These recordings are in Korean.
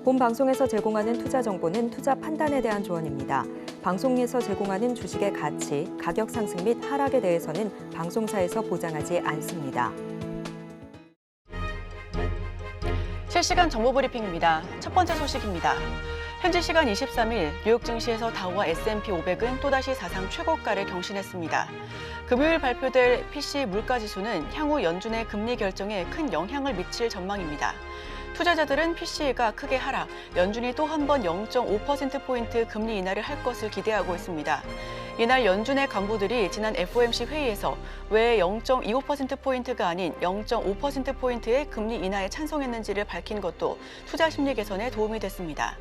본 방송에서 제공하는 투자 정보는 투자 판단에 대한 조언입니다. 방송에서 제공하는 주식의 가치, 가격 상승 및 하락에 대해서는 방송사에서 보장하지 않습니다. 실시간 정보 브리핑입니다. 첫 번째 소식입니다. 현지 시간 23일 뉴욕 증시에서 다우와 S&P 500은 또다시 사상 최고가를 경신했습니다. 금요일 발표될 PC 물가지수는 향후 연준의 금리 결정에 큰 영향을 미칠 전망입니다. 투자자들은 PC가 크게 하락, 연준이 또 한 번 0.5%포인트 금리 인하를 할 것을 기대하고 있습니다. 이날 연준의 간부들이 지난 FOMC 회의에서 왜 0.25%포인트가 아닌 0.5%포인트의 금리 인하에 찬성했는지를 밝힌 것도 투자 심리 개선에 도움이 됐습니다.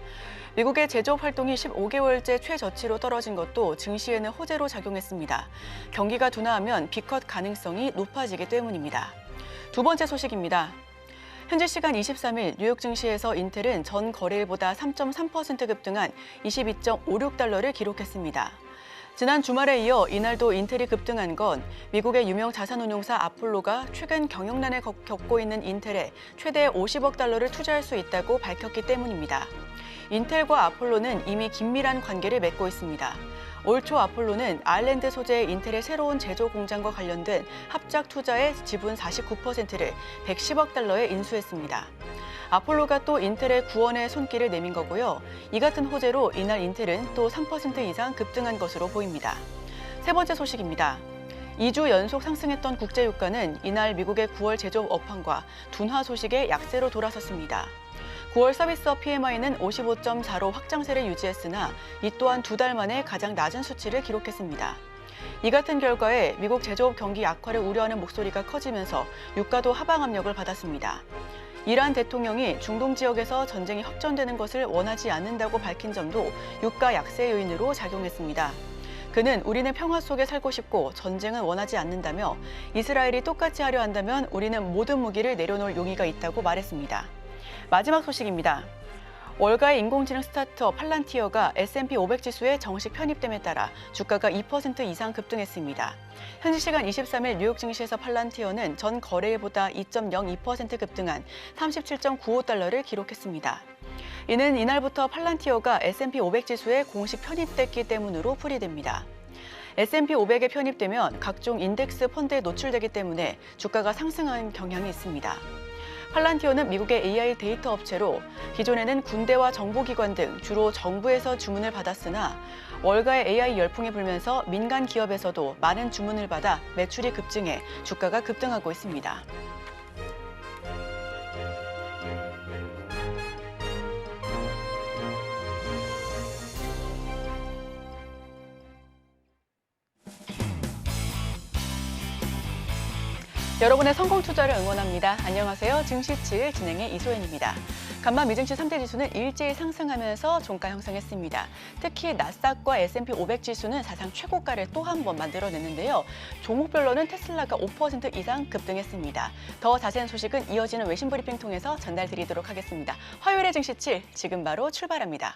미국의 제조업 활동이 15개월째 최저치로 떨어진 것도 증시에는 호재로 작용했습니다. 경기가 둔화하면 B컷 가능성이 높아지기 때문입니다. 두 번째 소식입니다. 현지 시간 23일 뉴욕 증시에서 인텔은 전 거래일보다 3.3% 급등한 22.56달러를 기록했습니다. 지난 주말에 이어 이날도 인텔이 급등한 건 미국의 유명 자산운용사 아폴로가 최근 경영난을 겪고 있는 인텔에 최대 50억 달러를 투자할 수 있다고 밝혔기 때문입니다. 인텔과 아폴로는 이미 긴밀한 관계를 맺고 있습니다. 올 초 아폴로는 아일랜드 소재의 인텔의 새로운 제조 공장과 관련된 합작 투자의 지분 49%를 110억 달러에 인수했습니다. 아폴로가 또 인텔의 구원의 손길을 내민 거고요. 이 같은 호재로 이날 인텔은 또 3% 이상 급등한 것으로 보입니다. 세 번째 소식입니다. 2주 연속 상승했던 국제유가는 이날 미국의 9월 제조업 업황과 둔화 소식에 약세로 돌아섰습니다. 9월 서비스업 PMI는 55.4로 확장세를 유지했으나 이 또한 2달 만에 가장 낮은 수치를 기록했습니다. 이 같은 결과에 미국 제조업 경기 악화를 우려하는 목소리가 커지면서 유가도 하방 압력을 받았습니다. 이란 대통령이 중동 지역에서 전쟁이 확전되는 것을 원하지 않는다고 밝힌 점도 유가 약세 요인으로 작용했습니다. 그는 우리는 평화 속에 살고 싶고 전쟁은 원하지 않는다며 이스라엘이 똑같이 하려 한다면 우리는 모든 무기를 내려놓을 용의가 있다고 말했습니다. 마지막 소식입니다. 월가의 인공지능 스타트업 팔란티어가 S&P 500 지수에 정식 편입됨에 따라 주가가 2% 이상 급등했습니다. 현지 시간 23일 뉴욕 증시에서 팔란티어는 전 거래일보다 2.02% 급등한 37.95달러를 기록했습니다. 이는 이날부터 팔란티어가 S&P 500 지수에 공식 편입됐기 때문으로 풀이됩니다. S&P 500에 편입되면 각종 인덱스 펀드에 노출되기 때문에 주가가 상승하는 경향이 있습니다. 팔란티어는 미국의 AI 데이터 업체로 기존에는 군대와 정보기관 등 주로 정부에서 주문을 받았으나 월가의 AI 열풍이 불면서 민간 기업에서도 많은 주문을 받아 매출이 급증해 주가가 급등하고 있습니다. 여러분의 성공 투자를 응원합니다. 안녕하세요. 증시7 진행의 이소연입니다. 간만 미증시 3대 지수는 일제히 상승하면서 종가 형성했습니다. 특히 나스닥과 S&P 500 지수는 사상 최고가를 또 한 번 만들어냈는데요. 종목별로는 테슬라가 5% 이상 급등했습니다. 더 자세한 소식은 이어지는 외신 브리핑 통해서 전달드리도록 하겠습니다. 화요일의 증시7 지금 바로 출발합니다.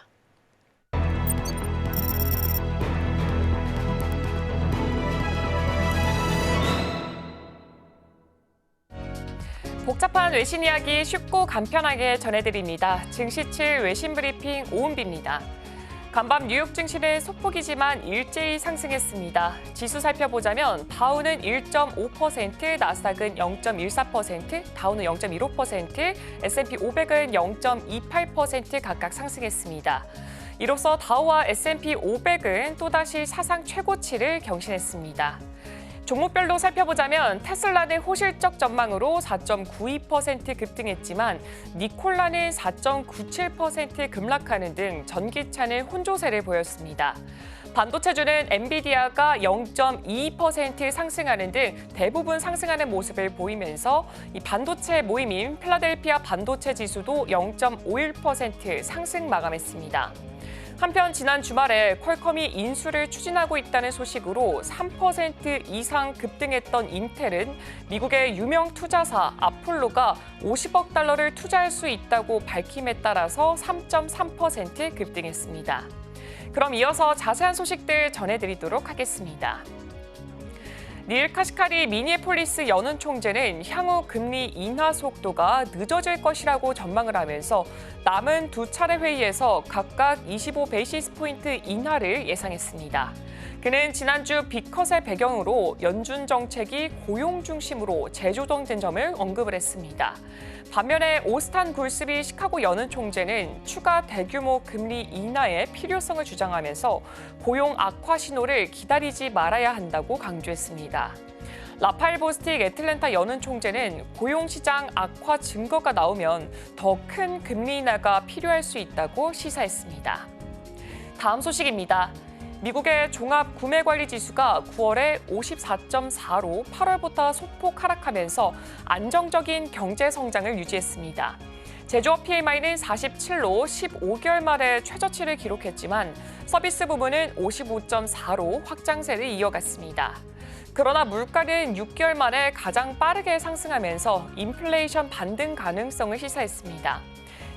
복잡한 외신 이야기 쉽고 간편하게 전해드립니다. 증시7 외신 브리핑 오은비입니다. 간밤 뉴욕 증시는 소폭이지만 일제히 상승했습니다. 지수 살펴보자면 다우는 1.5%, 나스닥은 0.14%, 다우는 0.15%, S&P 500은 0.28% 각각 상승했습니다. 이로써 다우와 S&P 500은 또다시 사상 최고치를 경신했습니다. 종목별로 살펴보자면 테슬라는 호실적 전망으로 4.92% 급등했지만 니콜라는 4.97% 급락하는 등 전기차는 혼조세를 보였습니다. 반도체주는 엔비디아가 0.22% 상승하는 등 대부분 상승하는 모습을 보이면서 이 반도체 모임인 필라델피아 반도체 지수도 0.51% 상승 마감했습니다. 한편 지난 주말에 퀄컴이 인수를 추진하고 있다는 소식으로 3% 이상 급등했던 인텔은 미국의 유명 투자사 아폴로가 50억 달러를 투자할 수 있다고 밝힘에 따라서 3.3% 급등했습니다. 그럼 이어서 자세한 소식들 전해드리도록 하겠습니다. 닐 카시카리 미니애폴리스 연은 총재는 향후 금리 인하 속도가 늦어질 것이라고 전망을 하면서 남은 두 차례 회의에서 각각 25베이시스 포인트 인하를 예상했습니다. 그는 지난주 빅컷의 배경으로 연준 정책이 고용 중심으로 재조정된 점을 언급을 했습니다. 반면에 오스탄 굴스비 시카고 연은 총재는 추가 대규모 금리 인하의 필요성을 주장하면서 고용 악화 신호를 기다리지 말아야 한다고 강조했습니다. 라파엘 보스틱 애틀랜타 연은 총재는 고용시장 악화 증거가 나오면 더 큰 금리 인하가 필요할 수 있다고 시사했습니다. 다음 소식입니다. 미국의 종합구매관리지수가 9월에 54.4로 8월부터 소폭 하락하면서 안정적인 경제 성장을 유지했습니다. 제조업 PMI는 47로 15개월 만에 최저치를 기록했지만 서비스 부문은 55.4로 확장세를 이어갔습니다. 그러나 물가는 6개월 만에 가장 빠르게 상승하면서 인플레이션 반등 가능성을 시사했습니다.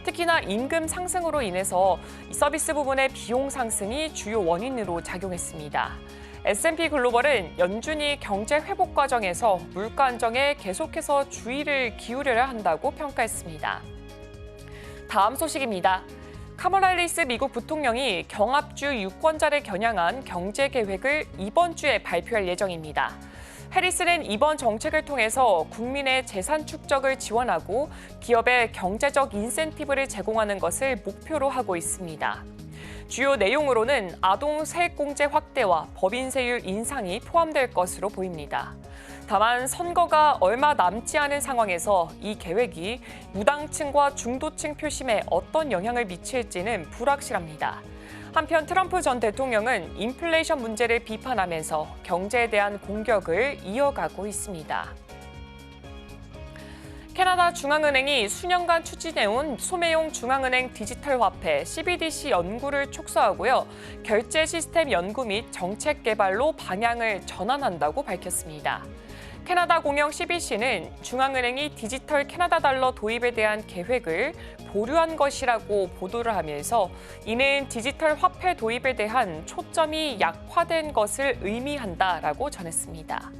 특히나 임금 상승으로 인해서 서비스 부분의 비용 상승이 주요 원인으로 작용했습니다. S&P 글로벌은 연준이 경제 회복 과정에서 물가 안정에 계속해서 주의를 기울여야 한다고 평가했습니다. 다음 소식입니다. 카멀라 해리스 미국 부통령이 경합주 유권자를 겨냥한 경제 계획을 이번 주에 발표할 예정입니다. 해리스는 이번 정책을 통해서 국민의 재산 축적을 지원하고 기업에 경제적 인센티브를 제공하는 것을 목표로 하고 있습니다. 주요 내용으로는 아동 세액공제 확대와 법인세율 인상이 포함될 것으로 보입니다. 다만 선거가 얼마 남지 않은 상황에서 이 계획이 무당층과 중도층 표심에 어떤 영향을 미칠지는 불확실합니다. 한편 트럼프 전 대통령은 인플레이션 문제를 비판하면서 경제에 대한 공격을 이어가고 있습니다. 캐나다 중앙은행이 수년간 추진해온 소매용 중앙은행 디지털 화폐 CBDC 연구를 축소하고요. 결제 시스템 연구 및 정책 개발로 방향을 전환한다고 밝혔습니다. 캐나다 공영 CBC는 중앙은행이 디지털 캐나다 달러 도입에 대한 계획을 보류한 것이라고 보도를 하면서 이는 디지털 화폐 도입에 대한 초점이 약화된 것을 의미한다라고 전했습니다.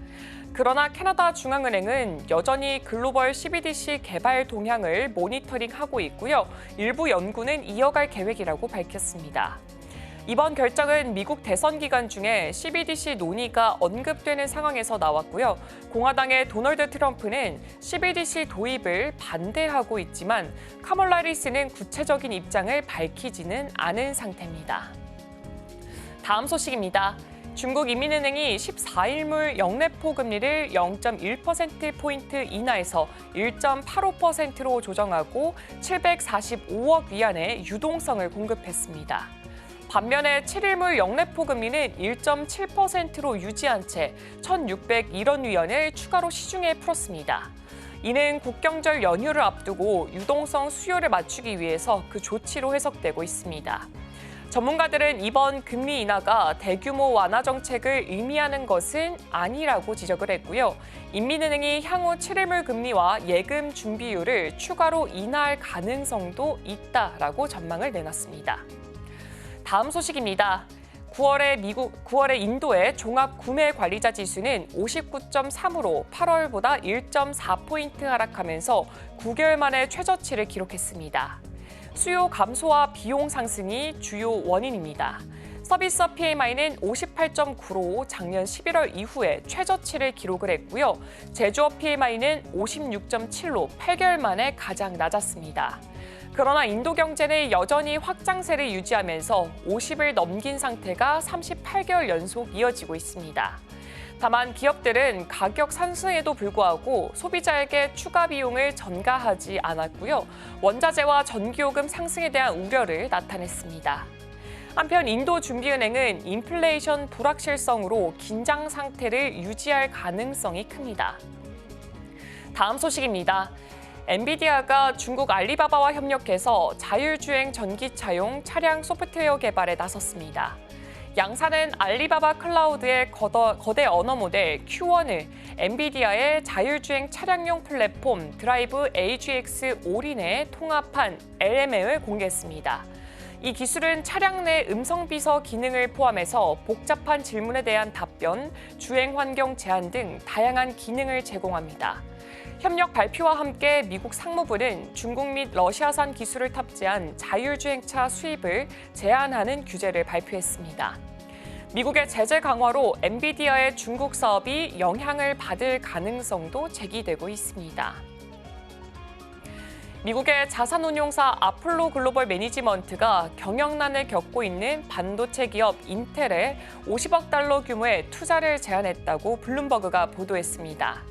그러나 캐나다 중앙은행은 여전히 글로벌 CBDC 개발 동향을 모니터링하고 있고요. 일부 연구는 이어갈 계획이라고 밝혔습니다. 이번 결정은 미국 대선 기간 중에 CBDC 논의가 언급되는 상황에서 나왔고요. 공화당의 도널드 트럼프는 CBDC 도입을 반대하고 있지만 카멀라 해리스는 구체적인 입장을 밝히지는 않은 상태입니다. 다음 소식입니다. 중국 인민은행이 14일물 영래포 금리를 0.1%포인트 인하해서 1.85%로 조정하고 745억 위안의 유동성을 공급했습니다. 반면에 7일물 영래포 금리는 1.7%로 유지한 채 1,601원 위안을 추가로 시중에 풀었습니다. 이는 국경절 연휴를 앞두고 유동성 수요를 맞추기 위해서 그 조치로 해석되고 있습니다. 전문가들은 이번 금리 인하가 대규모 완화 정책을 의미하는 것은 아니라고 지적을 했고요. 인민은행이 향후 7일물 금리와 예금 준비율을 추가로 인하할 가능성도 있다라고 전망을 내놨습니다. 다음 소식입니다. 9월에 인도의 종합 구매 관리자 지수는 59.3으로 8월보다 1.4포인트 하락하면서 9개월 만에 최저치를 기록했습니다. 수요 감소와 비용 상승이 주요 원인입니다. 서비스업 PMI는 58.9로 작년 11월 이후에 최저치를 기록을 했고요. 제조업 PMI는 56.7로 8개월 만에 가장 낮았습니다. 그러나 인도 경제는 여전히 확장세를 유지하면서 50을 넘긴 상태가 38개월 연속 이어지고 있습니다. 다만 기업들은 가격 상승에도 불구하고 소비자에게 추가 비용을 전가하지 않았고요. 원자재와 전기요금 상승에 대한 우려를 나타냈습니다. 한편 인도준비은행은 인플레이션 불확실성으로 긴장 상태를 유지할 가능성이 큽니다. 다음 소식입니다. 엔비디아가 중국 알리바바와 협력해서 자율주행 전기차용 차량 소프트웨어 개발에 나섰습니다. 양사는 알리바바 클라우드의 거대 언어 모델 Q1을 엔비디아의 자율주행 차량용 플랫폼 드라이브 AGX 올인에 통합한 LMM을 공개했습니다. 이 기술은 차량 내 음성 비서 기능을 포함해서 복잡한 질문에 대한 답변, 주행 환경 제한 등 다양한 기능을 제공합니다. 협력 발표와 함께 미국 상무부는 중국 및 러시아산 기술을 탑재한 자율주행차 수입을 제한하는 규제를 발표했습니다. 미국의 제재 강화로 엔비디아의 중국 사업이 영향을 받을 가능성도 제기되고 있습니다. 미국의 자산운용사 아폴로 글로벌 매니지먼트가 경영난을 겪고 있는 반도체 기업 인텔에 50억 달러 규모의 투자를 제안했다고 블룸버그가 보도했습니다.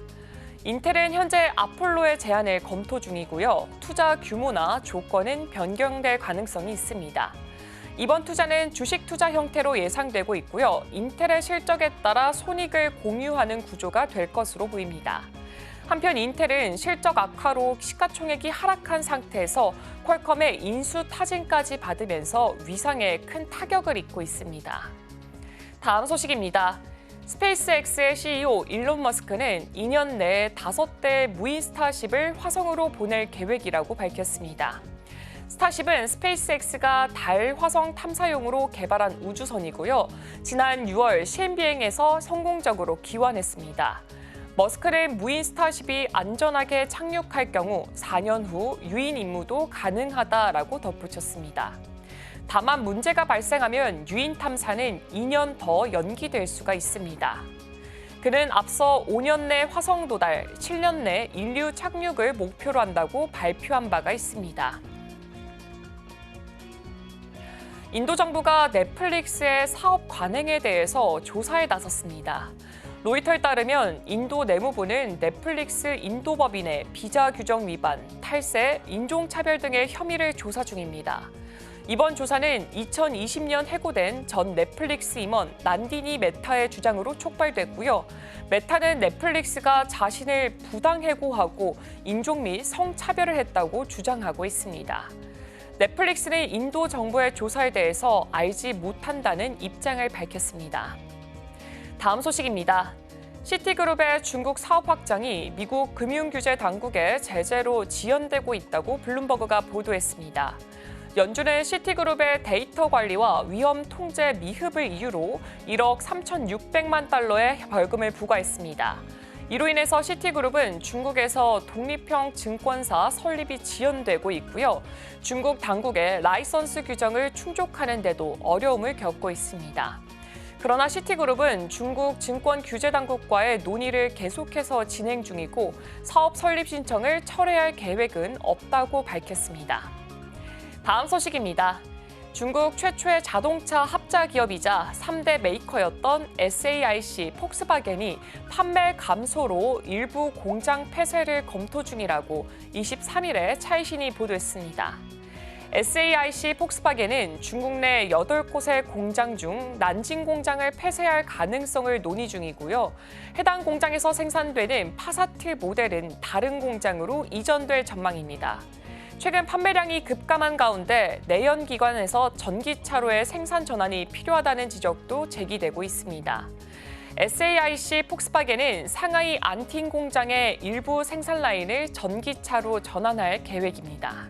인텔은 현재 아폴로의 제안을 검토 중이고요. 투자 규모나 조건은 변경될 가능성이 있습니다. 이번 투자는 주식 투자 형태로 예상되고 있고요. 인텔의 실적에 따라 손익을 공유하는 구조가 될 것으로 보입니다. 한편 인텔은 실적 악화로 시가총액이 하락한 상태에서 퀄컴의 인수 타진까지 받으면서 위상에 큰 타격을 입고 있습니다. 다음 소식입니다. 스페이스X의 CEO 일론 머스크는 2년 내에 5대의 무인 스타쉽을 화성으로 보낼 계획이라고 밝혔습니다. 스타쉽은 스페이스X가 달, 화성 탐사용으로 개발한 우주선이고요. 지난 6월 시행비행에서 성공적으로 기원했습니다. 머스크는 무인 스타쉽이 안전하게 착륙할 경우 4년 후 유인 임무도 가능하다라고 덧붙였습니다. 다만 문제가 발생하면 유인 탐사는 2년 더 연기될 수가 있습니다. 그는 앞서 5년 내 화성 도달, 7년 내 인류 착륙을 목표로 한다고 발표한 바가 있습니다. 인도 정부가 넷플릭스의 사업 관행에 대해서 조사에 나섰습니다. 로이터에 따르면 인도 내무부는 넷플릭스 인도 법인의 비자 규정 위반, 탈세, 인종차별 등의 혐의를 조사 중입니다. 이번 조사는 2020년 해고된 전 넷플릭스 임원 난디니 메타의 주장으로 촉발됐고요. 메타는 넷플릭스가 자신을 부당 해고하고 인종 및 성차별을 했다고 주장하고 있습니다. 넷플릭스는 인도 정부의 조사에 대해서 알지 못한다는 입장을 밝혔습니다. 다음 소식입니다. 시티그룹의 중국 사업 확장이 미국 금융규제 당국의 제재로 지연되고 있다고 블룸버그가 보도했습니다. 연준은 시티그룹의 데이터 관리와 위험 통제 미흡을 이유로 1억 3,600만 달러의 벌금을 부과했습니다. 이로 인해서 시티그룹은 중국에서 독립형 증권사 설립이 지연되고 있고요. 중국 당국의 라이선스 규정을 충족하는 데도 어려움을 겪고 있습니다. 그러나 시티그룹은 중국 증권규제당국과의 논의를 계속해서 진행 중이고 사업 설립 신청을 철회할 계획은 없다고 밝혔습니다. 다음 소식입니다. 중국 최초의 자동차 합자 기업이자 3대 메이커였던 SAIC 폭스바겐이 판매 감소로 일부 공장 폐쇄를 검토 중이라고 23일에 차이신이 보도했습니다. SAIC 폭스바겐은 중국 내 8곳의 공장 중 난징 공장을 폐쇄할 가능성을 논의 중이고요. 해당 공장에서 생산되는 파사트 모델은 다른 공장으로 이전될 전망입니다. 최근 판매량이 급감한 가운데 내연기관에서 전기차로의 생산 전환이 필요하다는 지적도 제기되고 있습니다. SAIC 폭스바겐은 상하이 안팅 공장의 일부 생산 라인을 전기차로 전환할 계획입니다.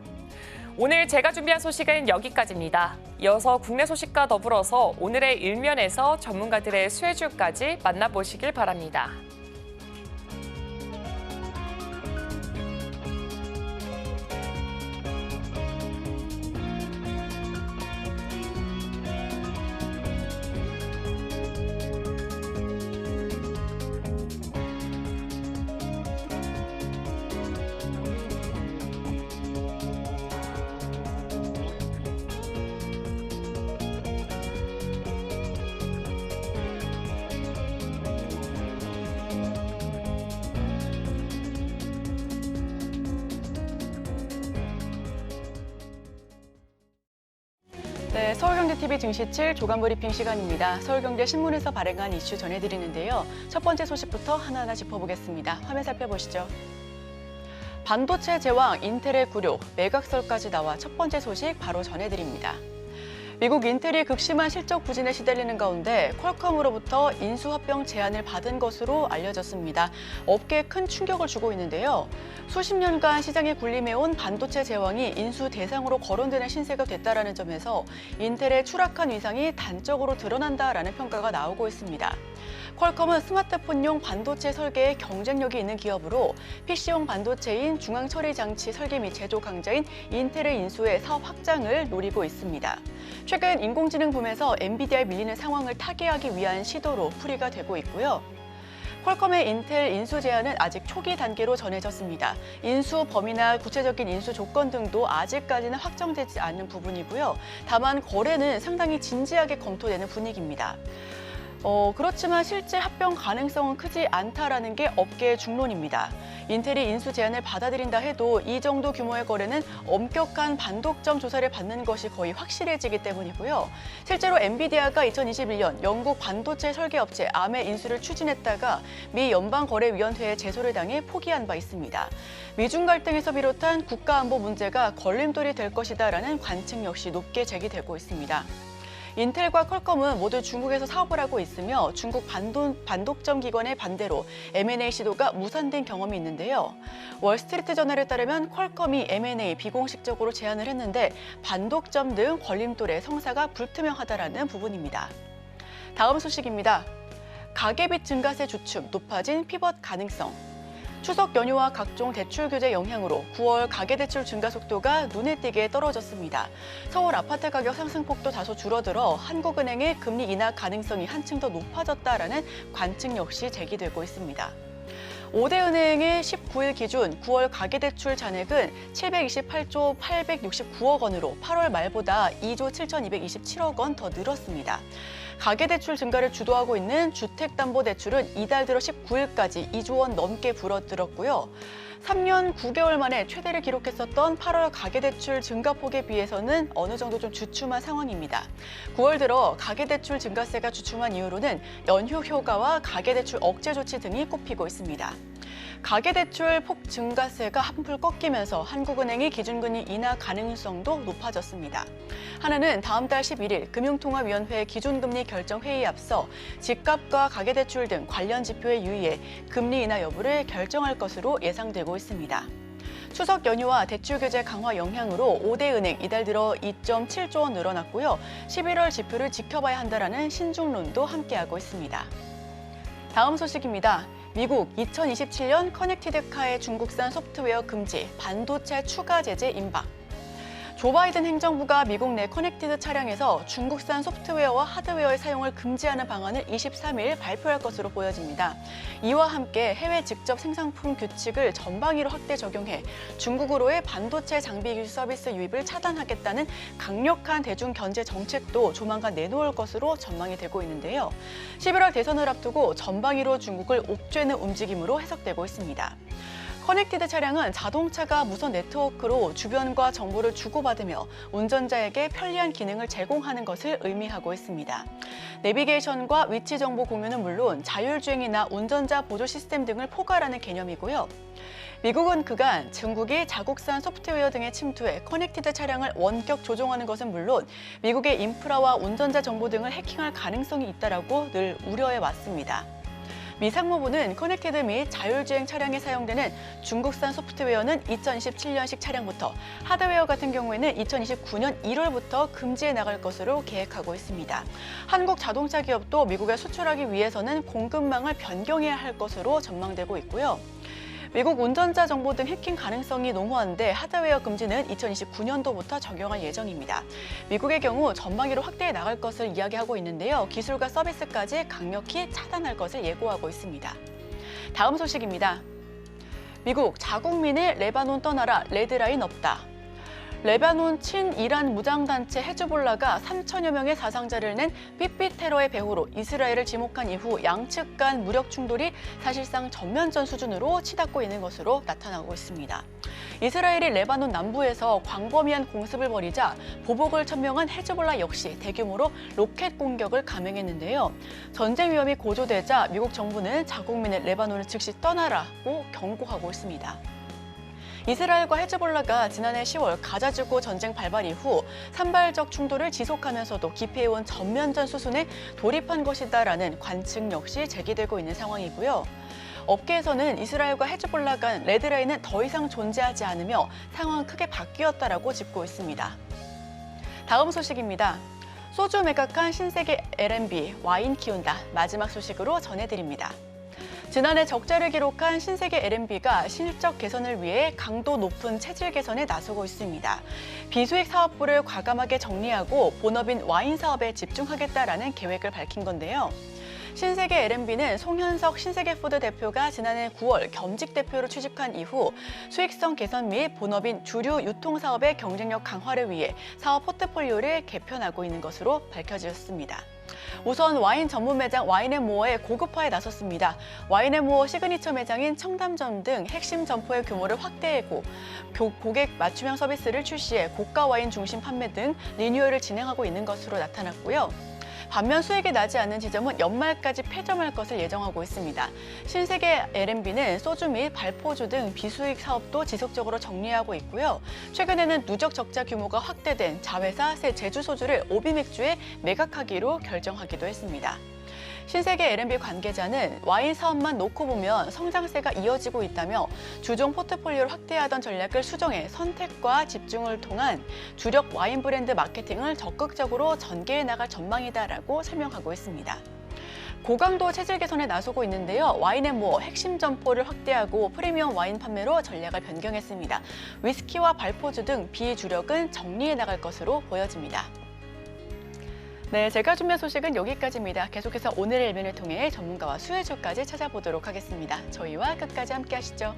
오늘 제가 준비한 소식은 여기까지입니다. 이어서 국내 소식과 더불어서 오늘의 일면에서 전문가들의 수혜주까지 만나보시길 바랍니다. 네, 서울경제TV 증시7 조간 브리핑 시간입니다. 서울경제 신문에서 발행한 이슈 전해드리는데요. 첫 번째 소식부터 하나하나 짚어보겠습니다. 화면 살펴보시죠. 반도체 제왕 인텔의 구려, 매각설까지 나와 첫 번째 소식 바로 전해드립니다. 미국 인텔이 극심한 실적 부진에 시달리는 가운데 퀄컴으로부터 인수합병 제안을 받은 것으로 알려졌습니다. 업계에 큰 충격을 주고 있는데요. 수십 년간 시장에 군림해온 반도체 제왕이 인수 대상으로 거론되는 신세가 됐다는 점에서 인텔의 추락한 위상이 단적으로 드러난다라는 평가가 나오고 있습니다. 퀄컴은 스마트폰용 반도체 설계에 경쟁력이 있는 기업으로 PC용 반도체인 중앙처리장치 설계 및 제조 강자인 인텔을 인수해 사업 확장을 노리고 있습니다. 최근 인공지능 붐에서 엔비디아에 밀리는 상황을 타개하기 위한 시도로 풀이가 되고 있고요. 퀄컴의 인텔 인수 제안은 아직 초기 단계로 전해졌습니다. 인수 범위나 구체적인 인수 조건 등도 아직까지는 확정되지 않는 부분이고요. 다만 거래는 상당히 진지하게 검토되는 분위기입니다. 그렇지만 실제 합병 가능성은 크지 않다라는 게 업계의 중론입니다. 인텔이 인수 제안을 받아들인다 해도 이 정도 규모의 거래는 엄격한 반독점 조사를 받는 것이 거의 확실해지기 때문이고요. 실제로 엔비디아가 2021년 영국 반도체 설계업체 암의 인수를 추진했다가 미 연방거래위원회에 제소를 당해 포기한 바 있습니다. 미중 갈등에서 비롯한 국가안보 문제가 걸림돌이 될 것이다라는 관측 역시 높게 제기되고 있습니다. 인텔과 퀄컴은 모두 중국에서 사업을 하고 있으며 중국 반독점 기관의 반대로 M&A 시도가 무산된 경험이 있는데요. 월스트리트저널에 따르면 퀄컴이 M&A 비공식적으로 제안을 했는데 반독점 등 걸림돌에 성사가 불투명하다라는 부분입니다. 다음 소식입니다. 가계빚 증가세 주춤, 높아진 피벗 가능성. 추석 연휴와 각종 대출 규제 영향으로 9월 가계대출 증가 속도가 눈에 띄게 떨어졌습니다. 서울 아파트 가격 상승폭도 다소 줄어들어 한국은행의 금리 인하 가능성이 한층 더 높아졌다라는 관측 역시 제기되고 있습니다. 5대 은행의 19일 기준 9월 가계대출 잔액은 728조 869억 원으로 8월 말보다 2조 7,227억 원 더 늘었습니다. 가계대출 증가를 주도하고 있는 주택담보대출은 이달 들어 19일까지 2조 원 넘게 불어들었고요. 3년 9개월 만에 최대를 기록했었던 8월 가계대출 증가폭에 비해서는 어느 정도 좀 주춤한 상황입니다. 9월 들어 가계대출 증가세가 주춤한 이유로는 연휴 효과와 가계대출 억제 조치 등이 꼽히고 있습니다. 가계대출 폭 증가세가 한풀 꺾이면서 한국은행이 기준금리 인하 가능성도 높아졌습니다. 하나는 다음 달 11일 금융통화위원회 기준금리 결정 회의에 앞서 집값과 가계대출 등 관련 지표에 유의해 금리 인하 여부를 결정할 것으로 예상되고 있습니다. 추석 연휴와 대출 규제 강화 영향으로 5대 은행 이달 들어 2.7조 원 늘어났고요. 11월 지표를 지켜봐야 한다라는 신중론도 함께하고 있습니다. 다음 소식입니다. 미국 2027년 커넥티드카의 중국산 소프트웨어 금지, 반도체 추가 제재 임박. 조 바이든 행정부가 미국 내 커넥티드 차량에서 중국산 소프트웨어와 하드웨어의 사용을 금지하는 방안을 23일 발표할 것으로 보여집니다. 이와 함께 해외 직접 생산품 규칙을 전방위로 확대 적용해 중국으로의 반도체 장비 기술 서비스 유입을 차단하겠다는 강력한 대중 견제 정책도 조만간 내놓을 것으로 전망이 되고 있는데요. 11월 대선을 앞두고 전방위로 중국을 옥죄는 움직임으로 해석되고 있습니다. 커넥티드 차량은 자동차가 무선 네트워크로 주변과 정보를 주고받으며 운전자에게 편리한 기능을 제공하는 것을 의미하고 있습니다. 내비게이션과 위치 정보 공유는 물론 자율주행이나 운전자 보조 시스템 등을 포괄하는 개념이고요. 미국은 그간 중국이 자국산 소프트웨어 등에 침투해 커넥티드 차량을 원격 조종하는 것은 물론 미국의 인프라와 운전자 정보 등을 해킹할 가능성이 있다라고 늘 우려해 왔습니다. 미 상무부는 커넥티드 및 자율주행 차량에 사용되는 중국산 소프트웨어는 2027년식 차량부터, 하드웨어 같은 경우에는 2029년 1월부터 금지해 나갈 것으로 계획하고 있습니다. 한국 자동차 기업도 미국에 수출하기 위해서는 공급망을 변경해야 할 것으로 전망되고 있고요. 미국 운전자 정보 등 해킹 가능성이 농후한데 하드웨어 금지는 2029년도부터 적용할 예정입니다. 미국의 경우 전방위로 확대해 나갈 것을 이야기하고 있는데요. 기술과 서비스까지 강력히 차단할 것을 예고하고 있습니다. 다음 소식입니다. 미국 자국민을 레바논 떠나라, 레드라인 없다. 레바논 친이란 무장단체 헤즈볼라가 3천여 명의 사상자를 낸 삐삐 테러의 배후로 이스라엘을 지목한 이후 양측 간 무력 충돌이 사실상 전면전 수준으로 치닫고 있는 것으로 나타나고 있습니다. 이스라엘이 레바논 남부에서 광범위한 공습을 벌이자 보복을 천명한 헤즈볼라 역시 대규모로 로켓 공격을 감행했는데요. 전쟁 위험이 고조되자 미국 정부는 자국민을 레바논을 즉시 떠나라고 경고하고 있습니다. 이스라엘과 헤즈볼라가 지난해 10월 가자지구 전쟁 발발 이후 산발적 충돌을 지속하면서도 기피해온 전면전 수순에 돌입한 것이다라는 관측 역시 제기되고 있는 상황이고요. 업계에서는 이스라엘과 헤즈볼라 간 레드라인은 더 이상 존재하지 않으며 상황은 크게 바뀌었다라고 짚고 있습니다. 다음 소식입니다. 소주 매각한 신세계 L&B 와인 키운다. 마지막 소식으로 전해드립니다. 지난해 적자를 기록한 신세계 L&B가 실적 개선을 위해 강도 높은 체질 개선에 나서고 있습니다. 비수익 사업부를 과감하게 정리하고 본업인 와인 사업에 집중하겠다라는 계획을 밝힌 건데요. 신세계 L&B는 송현석 신세계푸드 대표가 지난해 9월 겸직 대표로 취직한 이후 수익성 개선 및 본업인 주류 유통 사업의 경쟁력 강화를 위해 사업 포트폴리오를 개편하고 있는 것으로 밝혀졌습니다. 우선 와인 전문 매장 와인앤모어의 고급화에 나섰습니다. 와인앤모어 시그니처 매장인 청담점 등 핵심 점포의 규모를 확대하고 고객 맞춤형 서비스를 출시해 고가 와인 중심 판매 등 리뉴얼을 진행하고 있는 것으로 나타났고요. 반면 수익이 나지 않는 지점은 연말까지 폐점할 것을 예정하고 있습니다. 신세계 L&B는 소주 및 발포주 등 비수익 사업도 지속적으로 정리하고 있고요. 최근에는 누적 적자 규모가 확대된 자회사 새 제주소주를 오비맥주에 매각하기로 결정하기도 했습니다. 신세계 L&B 관계자는 와인 사업만 놓고 보면 성장세가 이어지고 있다며 주종 포트폴리오를 확대하던 전략을 수정해 선택과 집중을 통한 주력 와인 브랜드 마케팅을 적극적으로 전개해 나갈 전망이다라고 설명하고 있습니다. 고강도 체질 개선에 나서고 있는데요. 와인앤모어 핵심 점포를 확대하고 프리미엄 와인 판매로 전략을 변경했습니다. 위스키와 발포주 등 비주력은 정리해 나갈 것으로 보여집니다. 네, 제가 준비한 소식은 여기까지입니다. 계속해서 오늘의 일면을 통해 전문가와 수혜주까지 찾아보도록 하겠습니다. 저희와 끝까지 함께 하시죠.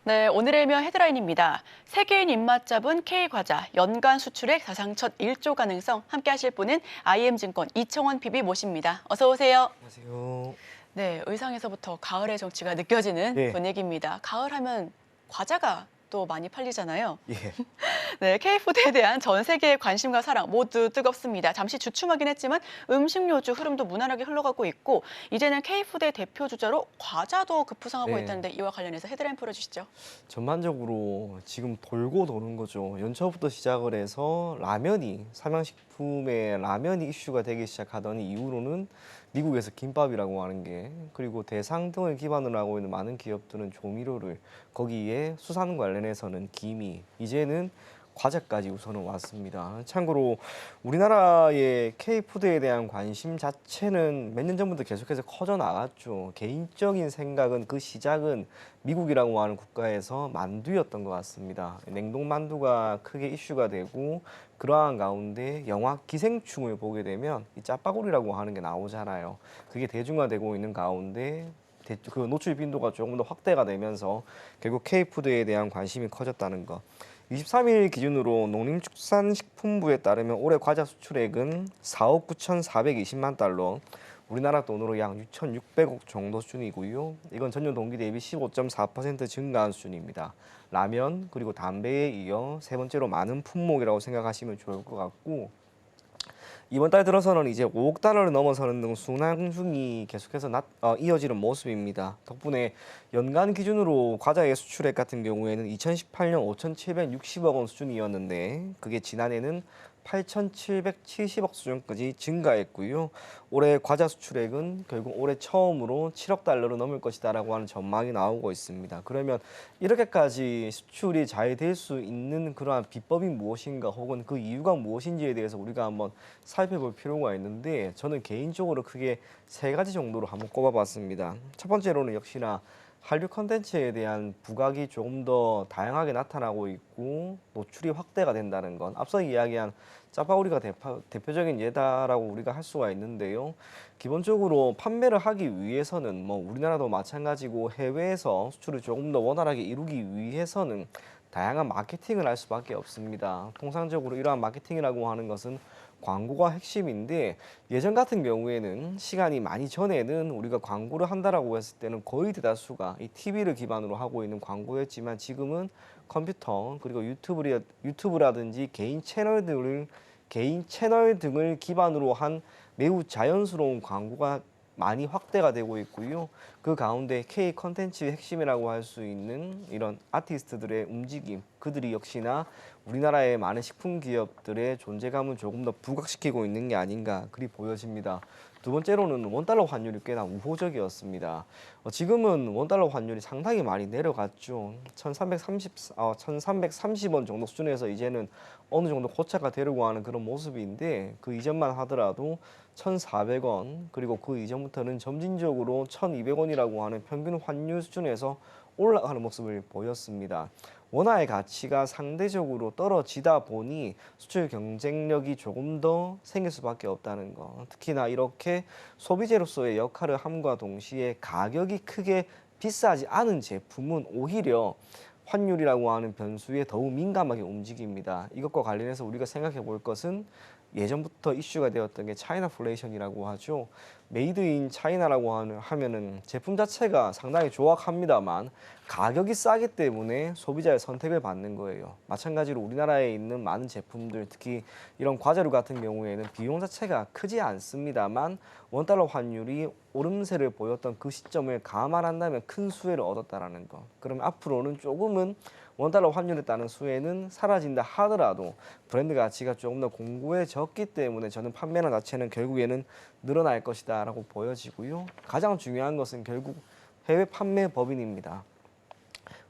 네, 오늘의 일면 헤드라인입니다. 세계인 입맛 잡은 K과자, 연간 수출액 사상 첫 1조 가능성 함께 하실 분은 IM증권 이청원 PB 모십니다. 어서 오세요. 안녕하세요. 네, 의상에서부터 가을의 정취가 느껴지는 네. 분위기입니다. 가을 하면 과자가 또 많이 팔리잖아요. 예. 네, K푸드에 대한 전 세계의 관심과 사랑 모두 뜨겁습니다. 잠시 주춤하긴 했지만 음식료주 흐름도 무난하게 흘러가고 있고 이제는 K푸드의 대표 주자로 과자도 급부상하고 네. 있다는데 이와 관련해서 헤드라인 풀어주시죠. 전반적으로 지금 돌고 도는 거죠. 연초부터 시작을 해서 라면이 삼양식품의 라면이 이슈가 되기 시작하더니 이후로는 미국에서 김밥이라고 하는 게 그리고 대상 등을 기반으로 하고 있는 많은 기업들은 조미료를 거기에 수산 관련해서는 김이 이제는 과자까지 우선은 왔습니다. 참고로 우리나라의 K푸드에 대한 관심 자체는 몇 년 전부터 계속해서 커져 나갔죠. 개인적인 생각은 그 시작은 미국이라고 하는 국가에서 만두였던 것 같습니다. 냉동 만두가 크게 이슈가 되고 그러한 가운데 영화 기생충을 보게 되면 이 짜파구리라고 하는 게 나오잖아요. 그게 대중화되고 있는 가운데 그 노출 빈도가 조금 더 확대가 되면서 결국 K푸드에 대한 관심이 커졌다는 것. 23일 기준으로 농림축산식품부에 따르면 올해 과자 수출액은 4억 9,420만 달러, 우리나라 돈으로 약 6,600억 정도 수준이고요. 이건 전년 동기 대비 15.4% 증가한 수준입니다. 라면 그리고 담배에 이어 세 번째로 많은 품목이라고 생각하시면 좋을 것 같고 이번 달 들어서는 이제 5억 달러를 넘어서는 등 순항중이 계속해서 이어지는 모습입니다. 덕분에 연간 기준으로 과자의 수출액 같은 경우에는 2018년 5,760억 원 수준이었는데 그게 지난해는 8,770억 수준까지 증가했고요. 올해 과자 수출액은 결국 올해 처음으로 7억 달러를 넘을 것이다라고 하는 전망이 나오고 있습니다. 그러면 이렇게까지 수출이 잘 될 수 있는 그러한 비법이 무엇인가 혹은 그 이유가 무엇인지에 대해서 우리가 한번 살펴볼 필요가 있는데 저는 개인적으로 크게 세 가지 정도로 한번 꼽아봤습니다. 첫 번째로는 역시나 한류 콘텐츠에 대한 부각이 조금 더 다양하게 나타나고 있고 노출이 확대가 된다는 건 앞서 이야기한 짜파구리가 대표적인 예다라고 우리가 할 수가 있는데요. 기본적으로 판매를 하기 위해서는 뭐 우리나라도 마찬가지고 해외에서 수출을 조금 더 원활하게 이루기 위해서는 다양한 마케팅을 할 수밖에 없습니다. 통상적으로 이러한 마케팅이라고 하는 것은 광고가 핵심인데 예전 같은 경우에는 시간이 많이 전에는 우리가 광고를 한다라고 했을 때는 거의 대다수가 이 TV를 기반으로 하고 있는 광고였지만 지금은 컴퓨터 그리고 유튜브라든지 개인 채널 등을 기반으로 한 매우 자연스러운 광고가 많이 확대가 되고 있고요. 그 가운데 K 컨텐츠의 핵심이라고 할 수 있는 이런 아티스트들의 움직임, 그들이 역시나 우리나라의 많은 식품 기업들의 존재감을 조금 더 부각시키고 있는 게 아닌가 그리 보여집니다. 두 번째로는 원달러 환율이 꽤나 우호적이었습니다. 지금은 원달러 환율이 상당히 많이 내려갔죠. 1330원 정도 수준에서 이제는 어느 정도 고착화 되려고 하는 그런 모습인데 그 이전만 하더라도 1,400원 그리고 그 이전부터는 점진적으로 1,200원이라고 하는 평균 환율 수준에서 올라가는 모습을 보였습니다. 원화의 가치가 상대적으로 떨어지다 보니 수출 경쟁력이 조금 더 생길 수밖에 없다는 것. 특히나 이렇게 소비재로서의 역할을 함과 동시에 가격이 크게 비싸지 않은 제품은 오히려 환율이라고 하는 변수에 더욱 민감하게 움직입니다. 이것과 관련해서 우리가 생각해 볼 것은 예전부터 이슈가 되었던 게 차이나플레이션이라고 하죠. 메이드 인 차이나라고 하면은 제품 자체가 상당히 조악합니다만 가격이 싸기 때문에 소비자의 선택을 받는 거예요. 마찬가지로 우리나라에 있는 많은 제품들, 특히 이런 과자류 같은 경우에는 비용 자체가 크지 않습니다만 원달러 환율이 오름세를 보였던 그 시점을 감안한다면 큰 수혜를 얻었다라는 거. 그럼 앞으로는 조금은 원달러 환율에 따른 수혜는 사라진다 하더라도 브랜드 가치가 조금 더 공고해졌기 때문에 저는 판매량 자체는 결국에는 늘어날 것이다 라고 보여지고요. 가장 중요한 것은 결국 해외 판매 법인입니다.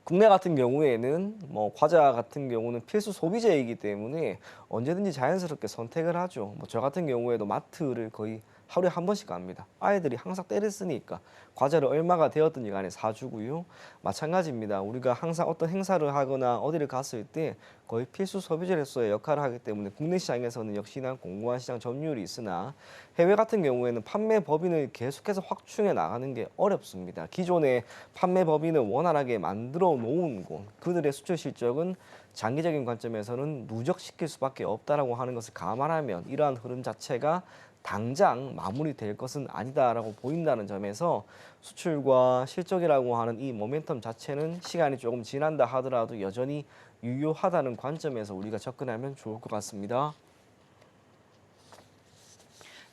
국내 같은 경우에는 뭐 과자 같은 경우는 필수 소비재이기 때문에 언제든지 자연스럽게 선택을 하죠. 뭐 저 같은 경우에도 마트를 거의 하루에 한 번씩 갑니다. 아이들이 항상 때를 쓰니까 과자를 얼마가 되었든지 간에 사주고요. 마찬가지입니다. 우리가 항상 어떤 행사를 하거나 어디를 갔을 때 거의 필수 소비재로서의 역할을 하기 때문에 국내 시장에서는 역시나 공고한 시장 점유율이 있으나 해외 같은 경우에는 판매 법인을 계속해서 확충해 나가는 게 어렵습니다. 기존의 판매 법인을 원활하게 만들어 놓은 곳, 그들의 수출 실적은 장기적인 관점에서는 누적시킬 수밖에 없다라고 하는 것을 감안하면 이러한 흐름 자체가 당장 마무리될 것은 아니다라고 보인다는 점에서 수출과 실적이라고 하는 이 모멘텀 자체는 시간이 조금 지난다 하더라도 여전히 유효하다는 관점에서 우리가 접근하면 좋을 것 같습니다.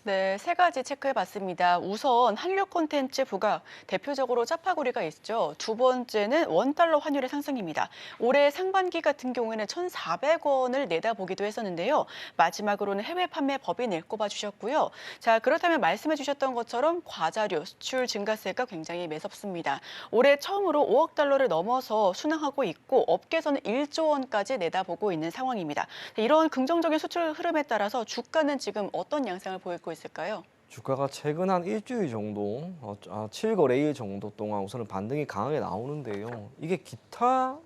네, 세 가지 체크해봤습니다. 우선 한류 콘텐츠 부각, 대표적으로 짜파구리가 있죠. 두 번째는 원달러 환율의 상승입니다. 올해 상반기 같은 경우에는 1,400원을 내다보기도 했었는데요. 마지막으로는 해외 판매 법인을 꼽아주셨고요. 자, 그렇다면 말씀해주셨던 것처럼 과자류 수출 증가세가 굉장히 매섭습니다. 올해 처음으로 5억 달러를 넘어서 순항하고 있고 업계에서는 1조 원까지 내다보고 있는 상황입니다. 이런 긍정적인 수출 흐름에 따라서 주가는 지금 어떤 양상을 보이고 있을까요? 주가가 최근 한 일주일 정도, 7거래일 정도 동안 우선은 반등이 강하게 나오는데요. 이게 기타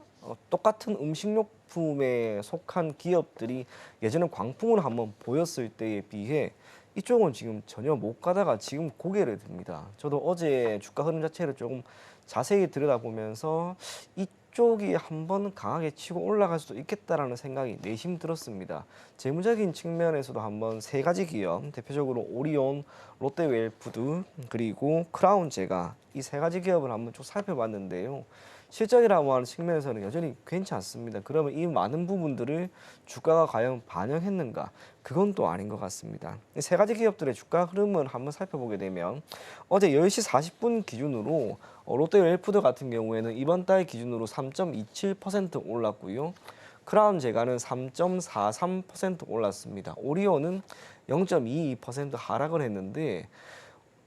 똑같은 음식료품에 속한 기업들이 예전에 광풍을 한번 보였을 때에 비해 이쪽은 지금 전혀 못 가다가 지금 고개를 듭니다. 저도 어제 주가 흐름 자체를 조금 자세히 들여다보면서 이쪽이 한번 강하게 치고 올라갈 수도 있겠다라는 생각이 내심 들었습니다. 재무적인 측면에서도 한번 세 가지 기업, 대표적으로 오리온, 롯데웰푸드, 그리고 크라운제가 이 세 가지 기업을 한번 쭉 살펴봤는데요. 실적이라고 하는 측면에서는 여전히 괜찮습니다. 그러면 이 많은 부분들을 주가가 과연 반영했는가? 그건 또 아닌 것 같습니다. 세 가지 기업들의 주가 흐름을 한번 살펴보게 되면 어제 10시 40분 기준으로 롯데웰푸드 같은 경우에는 이번 달 기준으로 3.27% 올랐고요. 크라운 제과는 3.43% 올랐습니다. 오리온은 0.22% 하락을 했는데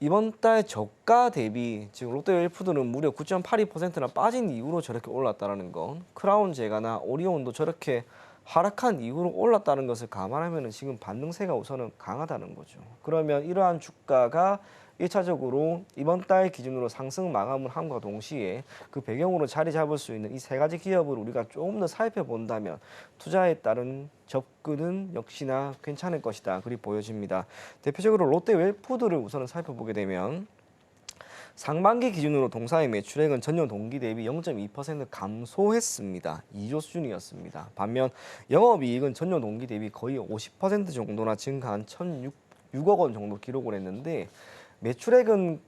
이번 달 저가 대비 지금 롯데웰푸드는 무려 9.82%나 빠진 이후로 저렇게 올랐다는 건 크라운 제과나 오리온도 저렇게 하락한 이후로 올랐다는 것을 감안하면 지금 반등세가 우선은 강하다는 거죠. 그러면 이러한 주가가 1차적으로 이번 달 기준으로 상승 마감을 함과 동시에 그 배경으로 자리 잡을 수 있는 이 세 가지 기업을 우리가 조금 더 살펴본다면 투자에 따른 접근은 역시나 괜찮을 것이다. 그리 보여집니다. 대표적으로 롯데웰푸드를 우선은 살펴보게 되면 상반기 기준으로 동사의 매출액은 전년 동기 대비 0.2% 감소했습니다. 2조 수준이었습니다. 반면 영업이익은 전년 동기 대비 거의 50% 정도나 증가한 1,006억 원 정도 기록을 했는데 매출액은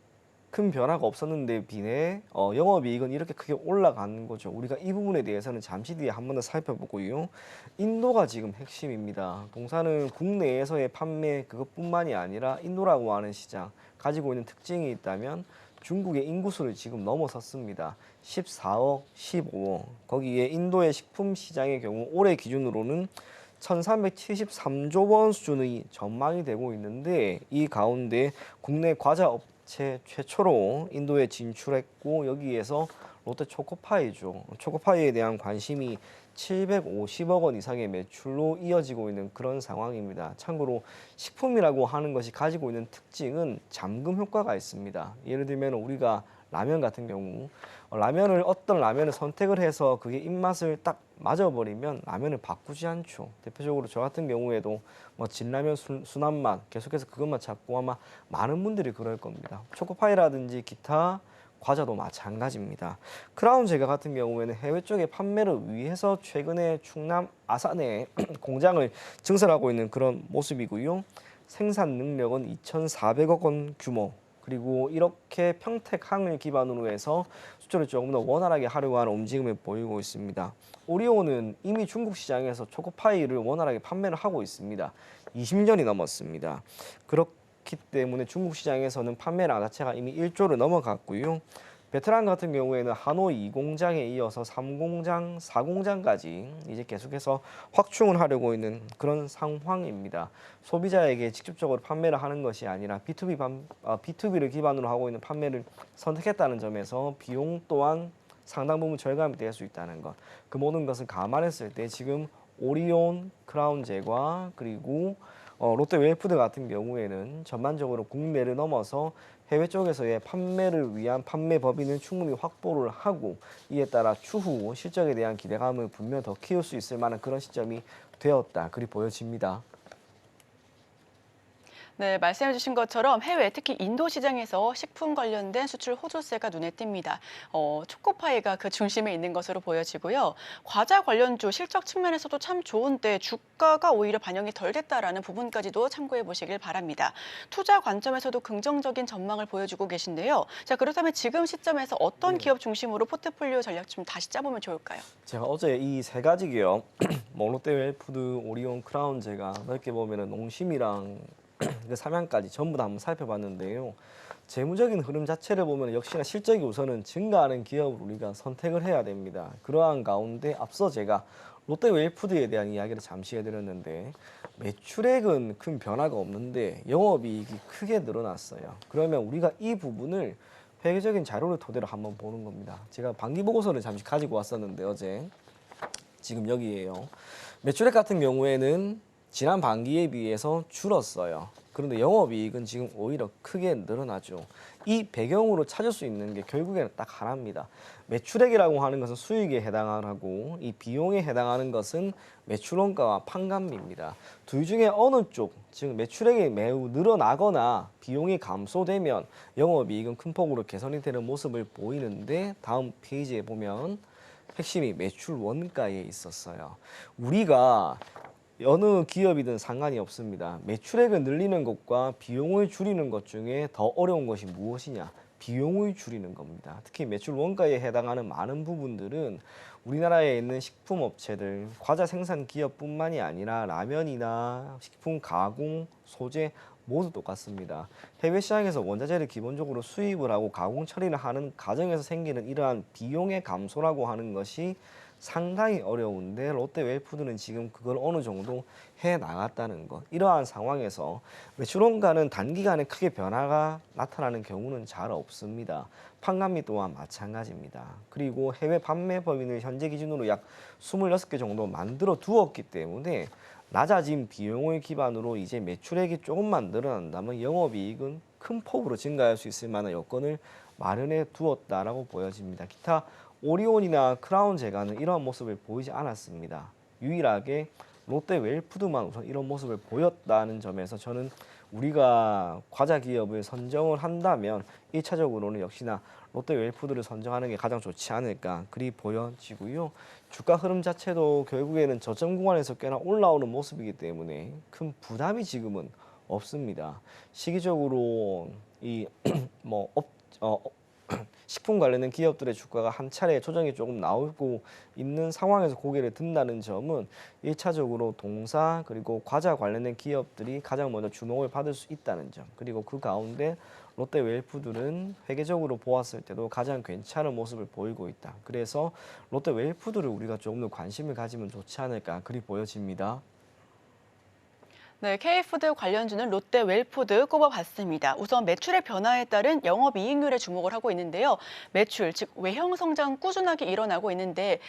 큰 변화가 없었는데 비내 영업이익은 이렇게 크게 올라간 거죠. 우리가 이 부분에 대해서는 잠시 뒤에 한 번 더 살펴보고요. 인도가 지금 핵심입니다. 동사는 국내에서의 판매 그것뿐만이 아니라 인도라고 하는 시장 가지고 있는 특징이 있다면 중국의 인구수를 지금 넘어섰습니다. 14억, 15억. 거기에 인도의 식품 시장의 경우 올해 기준으로는 1,373조 원 수준의 전망이 되고 있는데 이 가운데 국내 과자 업체 최초로 인도에 진출했고 여기에서 롯데 초코파이죠. 초코파이에 대한 관심이 750억 원 이상의 매출로 이어지고 있는 그런 상황입니다. 참고로 식품이라고 하는 것이 가지고 있는 특징은 잠금 효과가 있습니다. 예를 들면 우리가 라면 같은 경우 어떤 라면을 선택을 해서 그게 입맛을 딱 맞아버리면 라면을 바꾸지 않죠. 대표적으로 저 같은 경우에도 진라면 순한 맛 계속해서 그것만 찾고 아마 많은 분들이 그럴 겁니다. 초코파이라든지 기타 과자도 마찬가지입니다. 크라운 제과 같은 경우에는 해외 쪽에 판매를 위해서 최근에 충남 아산에 공장을 증설하고 있는 그런 모습이고요. 생산 능력은 2,400억 원 규모. 그리고 이렇게 평택항을 기반으로 해서 수출을 조금 더 원활하게 하려고 하는 움직임을 보이고 있습니다. 오리온은 이미 중국 시장에서 초코파이를 원활하게 판매를 하고 있습니다. 20년이 넘었습니다. 그렇기 때문에 중국 시장에서는 판매량 자체가 이미 1조를 넘어갔고요. 베트남 같은 경우에는 하노이 2공장에 이어서 3공장, 4공장까지 이제 계속해서 확충을 하려고 있는 그런 상황입니다. 소비자에게 직접적으로 판매를 하는 것이 아니라 B2B를 기반으로 하고 있는 판매를 선택했다는 점에서 비용 또한 상당 부분 절감이 될 수 있다는 것. 그 모든 것을 감안했을 때 지금 오리온, 크라운 제과 그리고 롯데웰푸드 같은 경우에는 전반적으로 국내를 넘어서 해외 쪽에서의 판매를 위한 판매 법인을 충분히 확보를 하고 이에 따라 추후 실적에 대한 기대감을 분명 더 키울 수 있을 만한 그런 시점이 되었다. 그리 보여집니다. 네, 말씀해 주신 것처럼 해외, 특히 인도 시장에서 식품 관련된 수출 호조세가 눈에 띕니다. 초코파이가 그 중심에 있는 것으로 보여지고요. 과자 관련주 실적 측면에서도 참 좋은데 주가가 오히려 반영이 덜 됐다라는 부분까지도 참고해 보시길 바랍니다. 투자 관점에서도 긍정적인 전망을 보여주고 계신데요. 자, 그렇다면 지금 시점에서 어떤 기업 중심으로 포트폴리오 전략 좀 다시 짜보면 좋을까요? 제가 어제 이 세 가지 기업, 롯데웰푸드, 오리온, 크라운 제가 넓게 보면은 농심이랑 그 삼양까지 전부 다 한번 살펴봤는데요. 재무적인 흐름 자체를 보면 역시나 실적이 우선은 증가하는 기업을 우리가 선택을 해야 됩니다. 그러한 가운데 앞서 제가 롯데웰푸드에 대한 이야기를 잠시 해드렸는데 매출액은 큰 변화가 없는데 영업이익이 크게 늘어났어요. 그러면 우리가 이 부분을 회계적인 자료를 토대로 한번 보는 겁니다. 제가 반기 보고서를 잠시 가지고 왔었는데 어제 지금 여기에요. 매출액 같은 경우에는 지난 반기에 비해서 줄었어요. 그런데 영업이익은 지금 오히려 크게 늘어나죠. 이 배경으로 찾을 수 있는 게 결국에는 딱 하나입니다. 매출액이라고 하는 것은 수익에 해당하고 이 비용에 해당하는 것은 매출원가와 판관비입니다. 둘 중에 어느 쪽, 즉 매출액이 매우 늘어나거나 비용이 감소되면 영업이익은 큰 폭으로 개선이 되는 모습을 보이는데 다음 페이지에 보면 핵심이 매출 원가에 있었어요. 우리가 어느 기업이든 상관이 없습니다. 매출액을 늘리는 것과 비용을 줄이는 것 중에 더 어려운 것이 무엇이냐? 비용을 줄이는 겁니다. 특히 매출 원가에 해당하는 많은 부분들은 우리나라에 있는 식품업체들, 과자 생산 기업뿐만이 아니라 라면이나 식품 가공, 소재 모두 똑같습니다. 해외 시장에서 원자재를 기본적으로 수입을 하고 가공 처리를 하는 과정에서 생기는 이러한 비용의 감소라고 하는 것이 상당히 어려운데 롯데 웰푸드는 지금 그걸 어느 정도 해 나갔다는 것. 이러한 상황에서 매출원가는 단기간에 크게 변화가 나타나는 경우는 잘 없습니다. 판관비 또한 마찬가지입니다. 그리고 해외 판매 범위를 현재 기준으로 약 26개 정도 만들어 두었기 때문에 낮아진 비용을 기반으로 이제 매출액이 조금만 늘어난다면 영업이익은 큰 폭으로 증가할 수 있을 만한 여건을 마련해 두었다라고 보여집니다. 기타 오리온이나 크라운 제과는 이러한 모습을 보이지 않았습니다. 유일하게 롯데 웰푸드만 우선 이런 모습을 보였다는 점에서 저는 우리가 과자 기업을 선정을 한다면 1차적으로는 역시나 롯데 웰푸드를 선정하는 게 가장 좋지 않을까 그리 보여지고요. 주가 흐름 자체도 결국에는 저점 구간에서 꽤나 올라오는 모습이기 때문에 큰 부담이 지금은 없습니다. 시기적으로 이 식품 관련된 기업들의 주가가 한 차례 조정이 조금 나오고 있는 상황에서 고개를 든다는 점은 1차적으로 동사 그리고 과자 관련된 기업들이 가장 먼저 주목을 받을 수 있다는 점, 그리고 그 가운데 롯데 웰푸드는 회계적으로 보았을 때도 가장 괜찮은 모습을 보이고 있다. 그래서 롯데 웰푸드를 우리가 조금 더 관심을 가지면 좋지 않을까 그리 보여집니다. 네, K푸드 관련주는 롯데 웰푸드 꼽아봤습니다. 우선 매출의 변화에 따른 영업이익률에 주목을 하고 있는데요. 매출, 즉 외형 성장 꾸준하게 일어나고 있는데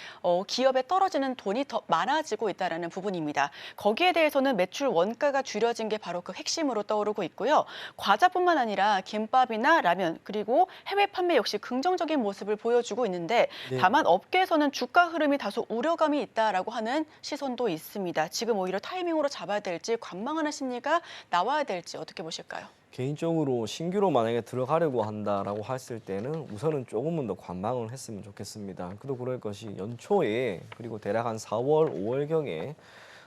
기업에 떨어지는 돈이 더 많아지고 있다는 부분입니다. 거기에 대해서는 매출 원가가 줄여진 게 바로 그 핵심으로 떠오르고 있고요. 과자뿐만 아니라 김밥이나 라면, 그리고 해외 판매 역시 긍정적인 모습을 보여주고 있는데 네. 다만 업계에서는 주가 흐름이 다소 우려감이 있다라고 하는 시선도 있습니다. 지금 오히려 타이밍으로 잡아야 될지 관망하는 심리가 나와야 될지 어떻게 보실까요? 개인적으로 신규로 만약에 들어가려고 한다라고 했을 때는 우선은 조금은 더 관망을 했으면 좋겠습니다. 그도 그럴 것이 연초에 그리고 대략 한 4월, 5월경에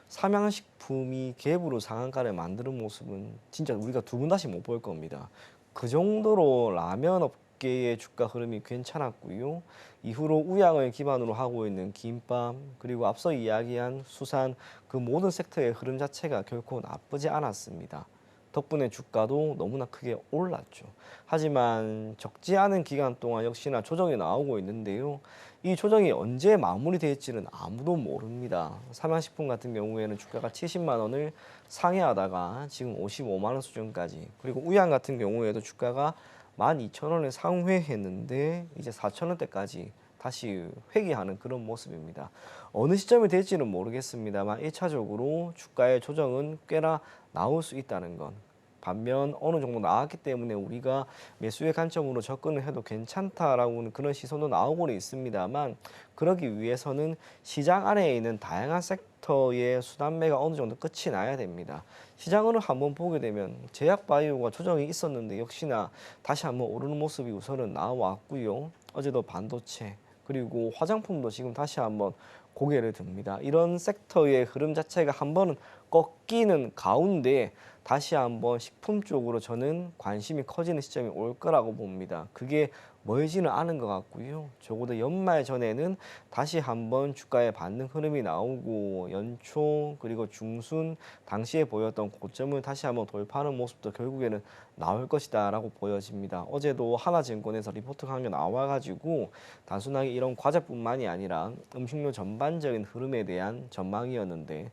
삼양식품이 갭으로 상한가를 만드는 모습은 진짜 우리가 두 번 다시 못 볼 겁니다. 그 정도로 라면 업계의 주가 흐름이 괜찮았고요. 이후로 우양을 기반으로 하고 있는 김밥 그리고 앞서 이야기한 수산 그 모든 섹터의 흐름 자체가 결코 나쁘지 않았습니다. 덕분에 주가도 너무나 크게 올랐죠. 하지만 적지 않은 기간 동안 역시나 조정이 나오고 있는데요. 이 조정이 언제 마무리될지는 아무도 모릅니다. 삼양식품 같은 경우에는 주가가 70만 원을 상회하다가 지금 55만 원 수준까지, 그리고 우양 같은 경우에도 주가가 12,000원을 상회했는데 이제 4,000원대까지 다시 회귀하는 그런 모습입니다. 어느 시점이 될지는 모르겠습니다만 1차적으로 주가의 조정은 꽤나 나올 수 있다는 건, 반면 어느 정도 나왔기 때문에 우리가 매수의 관점으로 접근을 해도 괜찮다라고는 그런 시선도 나오고는 있습니다만, 그러기 위해서는 시장 안에 있는 다양한 섹터의 수단매가 어느 정도 끝이 나야 됩니다. 시장을 한번 보게 되면 제약바이오가 조정이 있었는데 역시나 다시 한번 오르는 모습이 우선은 나왔고요. 어제도 반도체 그리고 화장품도 지금 다시 한번 고개를 듭니다. 이런 섹터의 흐름 자체가 한 번은 꺾이는 가운데 다시 한번 식품 쪽으로 저는 관심이 커지는 시점이 올 거라고 봅니다. 그게 멀지는 않은 것 같고요. 적어도 연말 전에는 다시 한번 주가에 반등 흐름이 나오고 연초 그리고 중순 당시에 보였던 고점을 다시 한번 돌파하는 모습도 결국에는 나올 것이다 라고 보여집니다. 어제도 하나증권에서 리포트가 한 게 나와가지고 단순하게 이런 과자뿐만이 아니라 음식료 전반적인 흐름에 대한 전망이었는데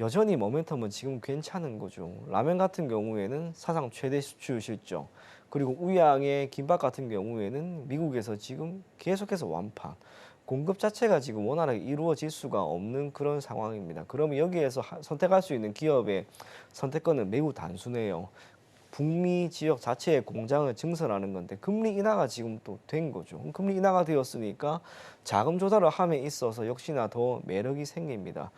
여전히 모멘텀은 지금 괜찮은 거죠. 라면 같은 경우에는 사상 최대 수출 실적, 그리고 우양의 김밥 같은 경우에는 미국에서 지금 계속해서 완판, 공급 자체가 지금 원활하게 이루어질 수가 없는 그런 상황입니다. 그러면 여기에서 선택할 수 있는 기업의 선택권은 매우 단순해요. 북미 지역 자체의 공장을 증설하는 건데 금리 인하가 지금 또 된 거죠. 금리 인하가 되었으니까 자금 조달을 함에 있어서 역시나 더 매력이 생깁니다.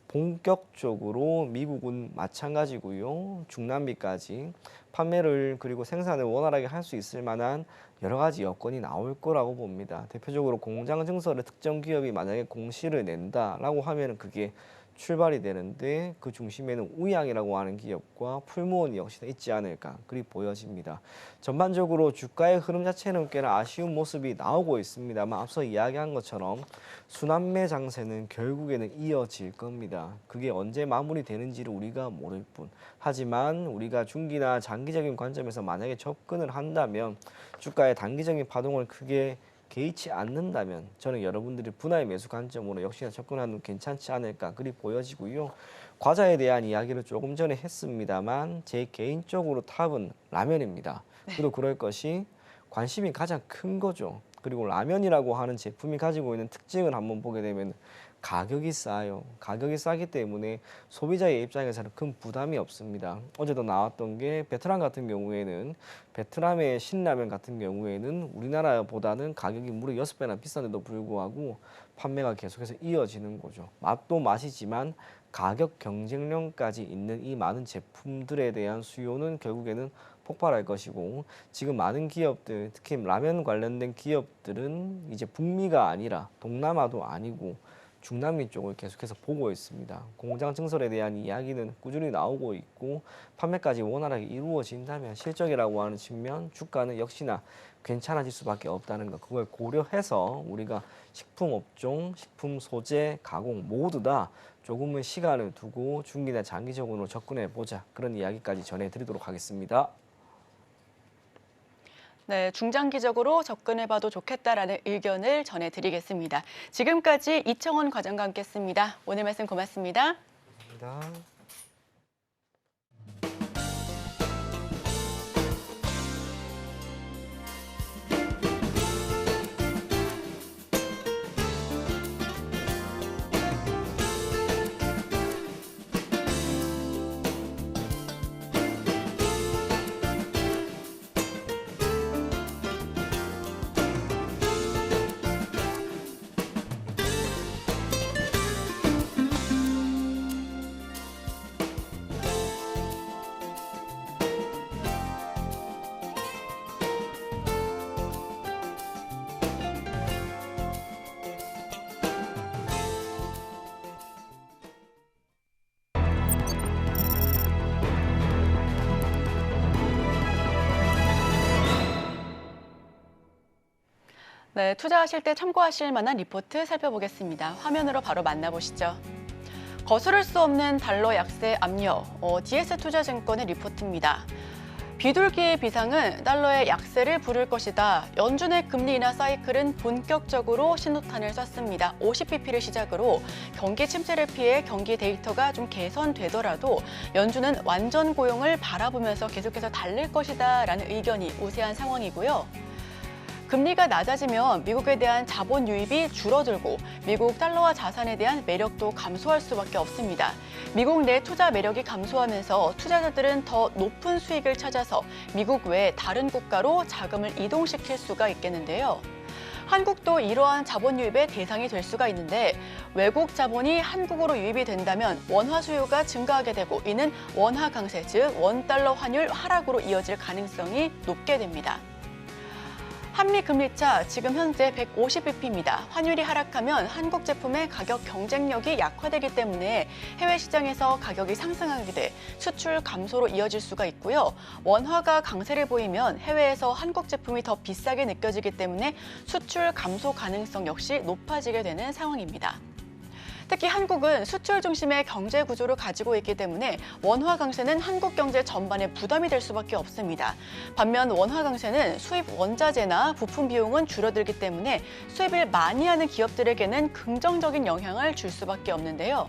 본격적으로 미국은 마찬가지고요. 중남미까지 판매를 그리고 생산을 원활하게 할 수 있을 만한 여러 가지 여건이 나올 거라고 봅니다. 대표적으로 공장 증설을 특정 기업이 만약에 공시를 낸다라고 하면 그게 출발이 되는데 그 중심에는 우양이라고 하는 기업과 풀무원이 역시나 있지 않을까 그리 보여집니다. 전반적으로 주가의 흐름 자체는 꽤나 아쉬운 모습이 나오고 있습니다만 앞서 이야기한 것처럼 순환매 장세는 결국에는 이어질 겁니다. 그게 언제 마무리되는지를 우리가 모를 뿐, 하지만 우리가 중기나 장기적인 관점에서 만약에 접근을 한다면 주가의 단기적인 파동을 크게 개의치 않는다면 저는 여러분들이 분할 매수 관점으로 역시나 접근하는 괜찮지 않을까 그리 보여지고요. 과자에 대한 이야기를 조금 전에 했습니다만 제 개인적으로 탑은 라면입니다. 그리고 그럴 것이 관심이 가장 큰 거죠. 그리고 라면이라고 하는 제품이 가지고 있는 특징을 한번 보게 되면 가격이 싸요. 가격이 싸기 때문에 소비자의 입장에서는 큰 부담이 없습니다. 어제도 나왔던 게 베트남 같은 경우에는 베트남의 신라면 같은 경우에는 우리나라보다는 가격이 무려 6배나 비싼데도 불구하고 판매가 계속해서 이어지는 거죠. 맛도 맛이지만 가격 경쟁력까지 있는 이 많은 제품들에 대한 수요는 결국에는 폭발할 것이고 지금 많은 기업들, 특히 라면 관련된 기업들은 이제 북미가 아니라 동남아도 아니고 중남미 쪽을 계속해서 보고 있습니다. 공장 증설에 대한 이야기는 꾸준히 나오고 있고 판매까지 원활하게 이루어진다면 실적이라고 하는 측면 주가는 역시나 괜찮아질 수밖에 없다는 것, 그걸 고려해서 우리가 식품 업종, 식품 소재, 가공 모두 다 조금은 시간을 두고 중기나 장기적으로 접근해 보자, 그런 이야기까지 전해드리도록 하겠습니다. 네, 중장기적으로 접근해봐도 좋겠다라는 의견을 전해드리겠습니다. 지금까지 이청원 과장과 함께했습니다. 오늘 말씀 고맙습니다. 감사합니다. 네, 투자하실 때 참고하실 만한 리포트 살펴보겠습니다. 화면으로 바로 만나보시죠. 거스를 수 없는 달러 약세 압력, DS투자증권의 리포트입니다. 비둘기의 비상은 달러의 약세를 부를 것이다. 연준의 금리 인하 사이클은 본격적으로 신호탄을 쐈습니다. 50bp를 시작으로 경기 침체를 피해 경기 데이터가 좀 개선되더라도 연준은 완전 고용을 바라보면서 계속해서 달릴 것이다라는 의견이 우세한 상황이고요. 금리가 낮아지면 미국에 대한 자본 유입이 줄어들고 미국 달러화 자산에 대한 매력도 감소할 수밖에 없습니다. 미국 내 투자 매력이 감소하면서 투자자들은 더 높은 수익을 찾아서 미국 외 다른 국가로 자금을 이동시킬 수가 있겠는데요. 한국도 이러한 자본 유입의 대상이 될 수가 있는데 외국 자본이 한국으로 유입이 된다면 원화 수요가 증가하게 되고 이는 원화 강세, 즉 원달러 환율 하락으로 이어질 가능성이 높게 됩니다. 한미 금리차 지금 현재 150bp입니다. 환율이 하락하면 한국 제품의 가격 경쟁력이 약화되기 때문에 해외 시장에서 가격이 상승하게 돼 수출 감소로 이어질 수가 있고요. 원화가 강세를 보이면 해외에서 한국 제품이 더 비싸게 느껴지기 때문에 수출 감소 가능성 역시 높아지게 되는 상황입니다. 특히 한국은 수출 중심의 경제 구조를 가지고 있기 때문에 원화 강세는 한국 경제 전반에 부담이 될 수밖에 없습니다. 반면 원화 강세는 수입 원자재나 부품 비용은 줄어들기 때문에 수입을 많이 하는 기업들에게는 긍정적인 영향을 줄 수밖에 없는데요.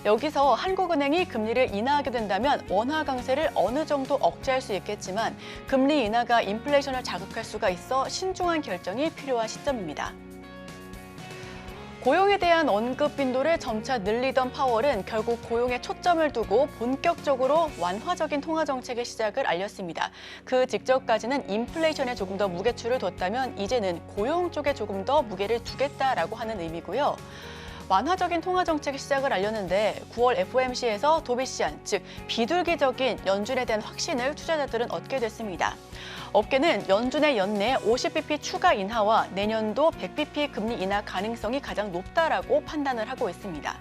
여기서 한국은행이 금리를 인하하게 된다면 원화 강세를 어느 정도 억제할 수 있겠지만 금리 인하가 인플레이션을 자극할 수가 있어 신중한 결정이 필요한 시점입니다. 고용에 대한 언급 빈도를 점차 늘리던 파월은 결국 고용에 초점을 두고 본격적으로 완화적인 통화 정책의 시작을 알렸습니다. 그 직전까지는 인플레이션에 조금 더 무게추를 뒀다면 이제는 고용 쪽에 조금 더 무게를 두겠다라고 하는 의미고요. 완화적인 통화 정책의 시작을 알렸는데 9월 FOMC에서 도비시안, 즉 비둘기적인 연준에 대한 확신을 투자자들은 얻게 됐습니다. 업계는 연준의 연내 50bp 추가 인하와 내년도 100bp 금리 인하 가능성이 가장 높다라고 판단을 하고 있습니다.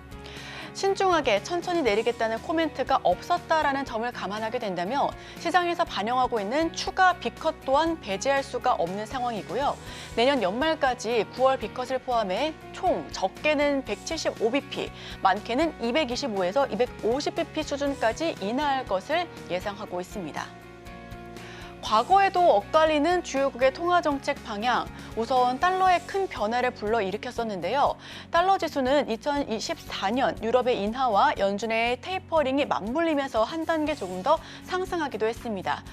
신중하게 천천히 내리겠다는 코멘트가 없었다라는 점을 감안하게 된다면 시장에서 반영하고 있는 추가 B컷 또한 배제할 수가 없는 상황이고요. 내년 연말까지 9월 B컷을 포함해 총 적게는 175bp, 많게는 225에서 250bp 수준까지 인하할 것을 예상하고 있습니다. 과거에도 엇갈리는 주요국의 통화정책 방향, 우선 달러의 큰 변화를 불러일으켰었는데요. 달러 지수는 2024년 유럽의 인하와 연준의 테이퍼링이 맞물리면서 한 단계 조금 더 상승하기도 했습니다.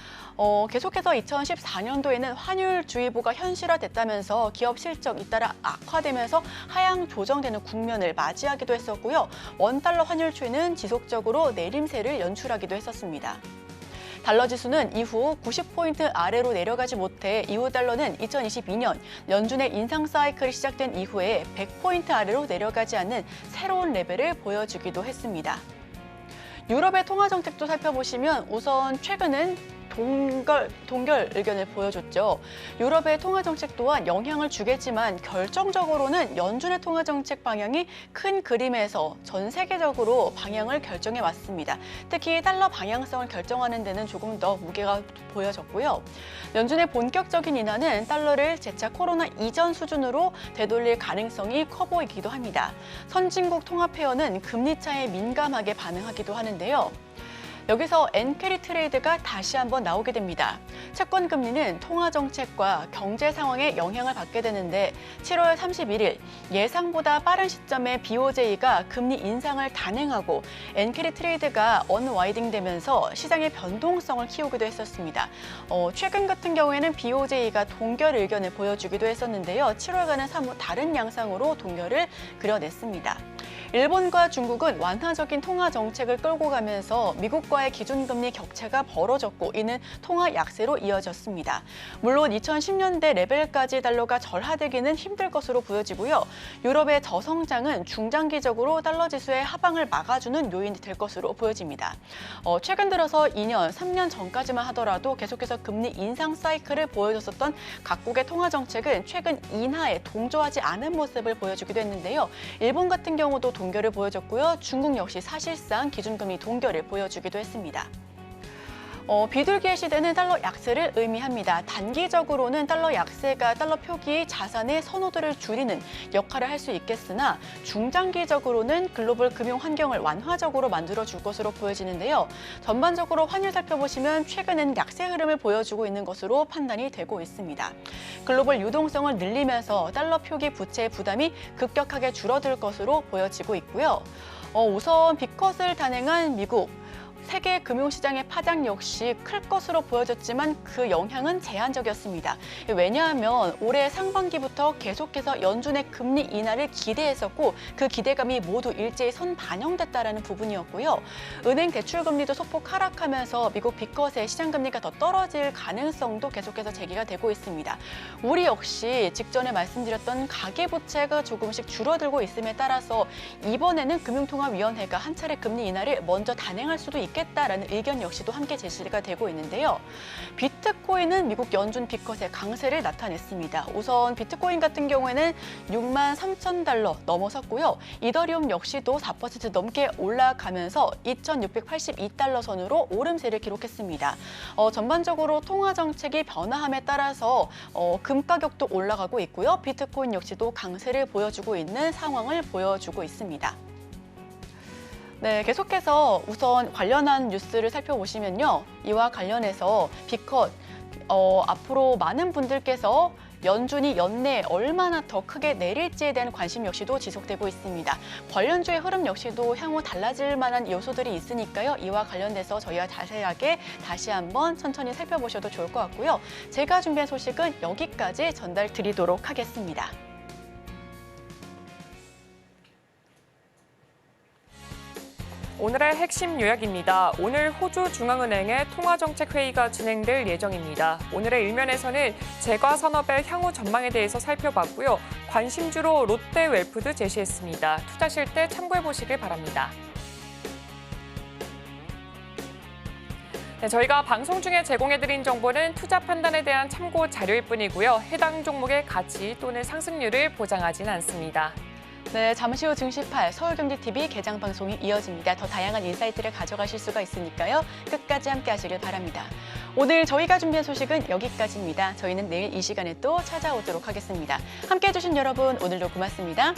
계속해서 2014년도에는 환율주의보가 현실화됐다면서 기업 실적 잇따라 악화되면서 하향 조정되는 국면을 맞이하기도 했었고요. 원달러 환율 추이는 지속적으로 내림세를 연출하기도 했었습니다. 달러 지수는 이후 90포인트 아래로 내려가지 못해 이후 달러는 2022년 연준의 인상 사이클이 시작된 이후에 100포인트 아래로 내려가지 않는 새로운 레벨을 보여주기도 했습니다. 유럽의 통화 정책도 살펴보시면 우선 최근은 동결 의견을 보여줬죠. 유럽의 통화 정책 또한 영향을 주겠지만 결정적으로는 연준의 통화 정책 방향이 큰 그림에서 전 세계적으로 방향을 결정해 왔습니다. 특히 달러 방향성을 결정하는 데는 조금 더 무게가 보여졌고요. 연준의 본격적인 인하는 달러를 재차 코로나 이전 수준으로 되돌릴 가능성이 커 보이기도 합니다. 선진국 통화페어는 금리 차에 민감하게 반응하기도 하는데요. 여기서 엔캐리 트레이드가 다시 한번 나오게 됩니다. 채권 금리는 통화 정책과 경제 상황에 영향을 받게 되는데 7월 31일 예상보다 빠른 시점에 BOJ가 금리 인상을 단행하고 엔캐리 트레이드가 언와이딩 되면서 시장의 변동성을 키우기도 했었습니다. 최근 같은 경우에는 BOJ가 동결 의견을 보여주기도 했었는데요. 7월과는 사뭇 다른 양상으로 동결을 그려냈습니다. 일본과 중국은 완화적인 통화 정책을 끌고 가면서 미국과의 기준금리 격차가 벌어졌고 이는 통화 약세로 이어졌습니다. 물론 2010년대 레벨까지 달러가 절하되기는 힘들 것으로 보여지고요. 유럽의 저성장은 중장기적으로 달러 지수의 하방을 막아주는 요인이 될 것으로 보여집니다. 최근 들어서 2년, 3년 전까지만 하더라도 계속해서 금리 인상 사이클을 보여줬었던 각국의 통화 정책은 최근 인하에 동조하지 않은 모습을 보여주기도 했는데요. 일본 같은 경우도 동결을 보여줬고요. 중국 역시 사실상 기준금리 동결을 보여주기도 했습니다. 비둘기의 시대는 달러 약세를 의미합니다. 단기적으로는 달러 약세가 달러 표기 자산의 선호도를 줄이는 역할을 할 수 있겠으나 중장기적으로는 글로벌 금융 환경을 완화적으로 만들어줄 것으로 보여지는데요. 전반적으로 환율 살펴보시면 최근은 약세 흐름을 보여주고 있는 것으로 판단이 되고 있습니다. 글로벌 유동성을 늘리면서 달러 표기 부채의 부담이 급격하게 줄어들 것으로 보여지고 있고요. 우선 빅컷을 단행한 미국. 세계 금융시장의 파장 역시 클 것으로 보여졌지만 그 영향은 제한적이었습니다. 왜냐하면 올해 상반기부터 계속해서 연준의 금리 인하를 기대했었고 그 기대감이 모두 일제히 선반영됐다는 부분이었고요. 은행 대출금리도 소폭 하락하면서 미국 빅컷의 시장금리가 더 떨어질 가능성도 계속해서 제기가 되고 있습니다. 우리 역시 직전에 말씀드렸던 가계부채가 조금씩 줄어들고 있음에 따라서 이번에는 금융통화위원회가 한 차례 금리 인하를 먼저 단행할 수도 있겠다라는 의견 역시도 함께 제시가 되고 있는데요. 비트코인은 미국 연준 빅컷의 강세를 나타냈습니다. 우선 비트코인 같은 경우에는 63,000달러 넘어섰고요. 이더리움 역시도 4% 넘게 올라가면서 2,682달러 선으로 오름세를 기록했습니다. 전반적으로 통화 정책이 변화함에 따라서 금 가격도 올라가고 있고요. 비트코인 역시도 강세를 보여주고 있는 상황을 보여주고 있습니다. 네, 계속해서 우선 관련한 뉴스를 살펴보시면요. 이와 관련해서 빅컷, 앞으로 많은 분들께서 연준이 연내에 얼마나 더 크게 내릴지에 대한 관심 역시도 지속되고 있습니다. 관련주의 흐름 역시도 향후 달라질 만한 요소들이 있으니까요. 이와 관련돼서 저희와 자세하게 다시 한번 천천히 살펴보셔도 좋을 것 같고요. 제가 준비한 소식은 여기까지 전달드리도록 하겠습니다. 오늘의 핵심 요약입니다. 오늘 호주 중앙은행의 통화정책회의가 진행될 예정입니다. 오늘의 일면에서는 제과산업의 향후 전망에 대해서 살펴봤고요. 관심주로 롯데웰프드 제시했습니다. 투자실 때 참고해보시길 바랍니다. 네, 저희가 방송 중에 제공해드린 정보는 투자 판단에 대한 참고 자료일 뿐이고요. 해당 종목의 가치 또는 상승률을 보장하진 않습니다. 네, 잠시 후 증시 8 서울경제TV 개장 방송이 이어집니다. 더 다양한 인사이트를 가져가실 수가 있으니까요. 끝까지 함께 하시길 바랍니다. 오늘 저희가 준비한 소식은 여기까지입니다. 저희는 내일 이 시간에 또 찾아오도록 하겠습니다. 함께 해주신 여러분 오늘도 고맙습니다.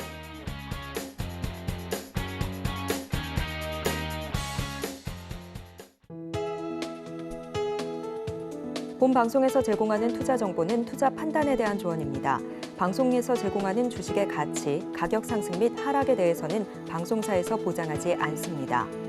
본 방송에서 제공하는 투자 정보는 투자 판단에 대한 조언입니다. 방송에서 제공하는 주식의 가치, 가격 상승 및 하락에 대해서는 방송사에서 보장하지 않습니다.